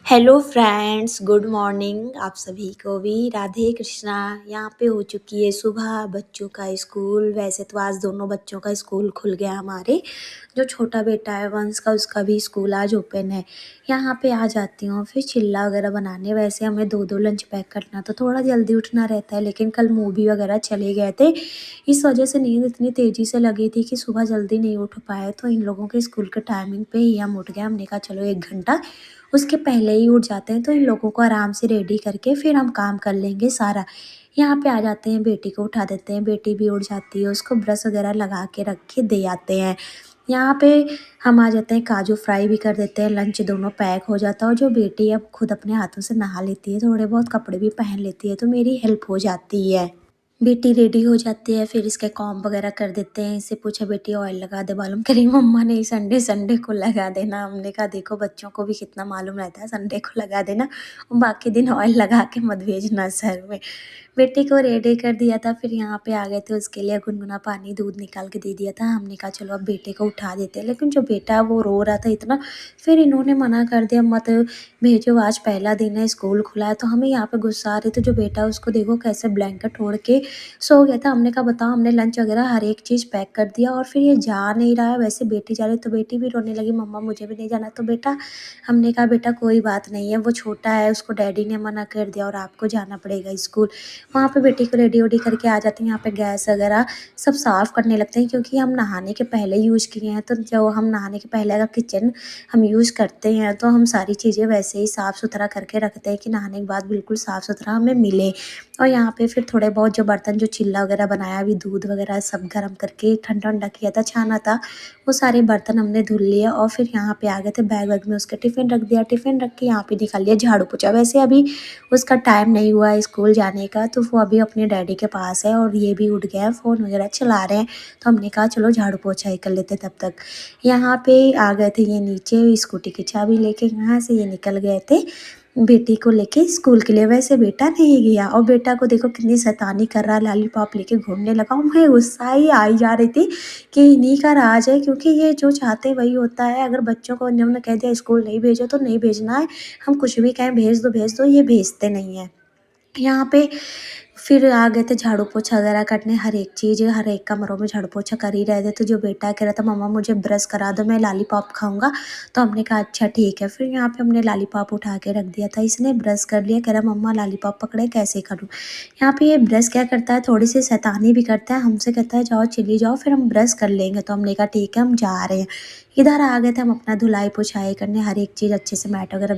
Hello friends, good morning. आप सभी को भी राधे कृष्णा। यहाँ पे हो चुकी है सुबह, बच्चों का स्कूल। वैसे तो आज दोनों बच्चों का स्कूल खुल गया। हमारे जो छोटा बेटा है वंश का, उसका भी स्कूल आज ओपन है। यहाँ पे आ जाती हूँ फिर चिल्ला वगैरह बनाने। वैसे हमें दो दो लंच पैक करना तो थोड़ा जल्दी उठना रहता है, लेकिन कल मूवी वगैरह चले गए थे, इस वजह से नींद इतनी तेज़ी से लगी थी कि सुबह जल्दी नहीं उठ पाए। तो इन लोगों के स्कूल के टाइमिंग पे ही हम उठ गए। हमने कहा चलो 1 घंटा उसके पहले ही उठ जाते हैं, तो इन लोगों को आराम से रेडी करके फिर हम काम कर लेंगे सारा। यहाँ पे आ जाते हैं, बेटी को उठा देते हैं, बेटी भी उठ जाती है, उसको ब्रश वगैरह लगा के रख के दे आते हैं। यहाँ पे हम आ जाते हैं, काजू फ्राई भी कर देते हैं, लंच दोनों पैक हो जाता है। और जो बेटी अब खुद अपने हाथों से नहा लेती है, थोड़े बहुत कपड़े भी पहन लेती है, तो मेरी हेल्प हो जाती है। बेटी रेडी हो जाती है, फिर इसके कॉम्ब वगैरह कर देते हैं। इससे पूछा बेटी ऑयल लगा दे बालों में, कह रही मम्मा नहीं, संडे संडे को लगा देना। हमने कहा देखो बच्चों को भी कितना मालूम रहता है, संडे को लगा देना, बाकी दिन ऑयल लगा के मत भेजना सर में। बेटी को रेडी कर दिया था, फिर यहाँ पे आ गए थे, उसके लिए गुनगुना पानी दूध निकाल के दे दिया था। हमने कहा चलो अब बेटे को उठा देते हैं, लेकिन जो बेटा है वो रो रहा था इतना, फिर इन्होंने मना कर दिया मत भेजो, आज पहला दिन है, स्कूल खुला है। तो हमें यहाँ पे गुस्सा आ रही थी। जो बेटा है उसको देखो कैसे ब्लैंकेट ओढ़ के सो गया था। हमने कहा बताओ, हमने लंच वगैरह हर एक चीज़ पैक कर दिया और फिर ये जा नहीं रहा है। वैसे बेटी जा रही, तो बेटी भी रोने लगी, मम्मा मुझे भी नहीं जाना। तो बेटा, हमने कहा बेटा कोई बात नहीं है, वो छोटा है, उसको डैडी ने मना कर दिया और आपको जाना पड़ेगा स्कूल। वहाँ पे बेटी को रेडी वेडी करके आ जाती हैं। यहाँ पे गैस वगैरह सब साफ़ करने लगते हैं, क्योंकि हम नहाने के पहले यूज़ किए हैं। तो जो हम नहाने के पहले अगर किचन हम यूज़ करते हैं, तो हम सारी चीज़ें वैसे ही साफ़ सुथरा करके रखते हैं कि नहाने के बाद बिल्कुल साफ़ सुथरा हमें मिले। और यहाँ पे फिर थोड़े बहुत जो बर्तन, जो चिल्ला वगैरह बनाया, अभी दूध वगैरह सब गर्म करके ठंडा ठंडा किया था, छाना था, वो सारे बर्तन हमने धुल लिया। और फिर यहाँ पे आ गए थे, बैग वैग में उसके टिफ़िन रख दिया, टिफ़िन रख के यहाँ पे निकाल लिया झाड़ू पोछा। वैसे अभी उसका टाइम नहीं हुआ है स्कूल जाने का, तो वो अभी अपने डैडी के पास है और ये भी उठ गया है, फ़ोन वगैरह चला रहे हैं। तो हमने कहा चलो झाड़ू पोछा ही कर लेते तब तक। यहाँ पे आ गए थे ये नीचे, स्कूटी की चाबी लेके यहाँ से ये निकल गए थे बेटी को लेके स्कूल के लिए। वैसे बेटा नहीं गया, और बेटा को देखो कितनी शैतानी कर रहा है, लॉलीपॉप लेके घूमने लगा। और मैं गुस्सा ही आई जा रही थी कि इन्हीं का राज है, क्योंकि ये जो चाहते हैं वही होता है। अगर बच्चों को इन्होंने कह दिया स्कूल नहीं भेजो तो नहीं भेजना है, हम कुछ भी कहें भेज दो, ये भेजते नहीं हैं। यहाँ पे फिर आ गए थे झाड़ू पोछा वगैरह करने, हर एक चीज़, हर एक कमरों में झाड़ू पोछा कर ही रहे थे। तो जो बेटा कह रहा था मम्मा मुझे ब्रश करा दो, मैं लॉलीपॉप खाऊंगा, तो हमने कहा अच्छा ठीक है। फिर यहाँ पे हमने लॉलीपॉप उठा के रख दिया था, इसने ब्रश कर लिया, कह रहा मम्मा लॉलीपॉप पकड़े कैसे करूँ। यहाँ पे ये ब्रश क्या करता है, थोड़ी सी शैतानी भी करता है, हमसे कहता है जाओ चली जाओ, फिर हम ब्रश कर लेंगे। तो हमने कहा ठीक है, हम जा रहे हैं। इधर आ गए थे हम अपना धुलाई पुछाई करने, हर एक चीज़ अच्छे से मैट वगैरह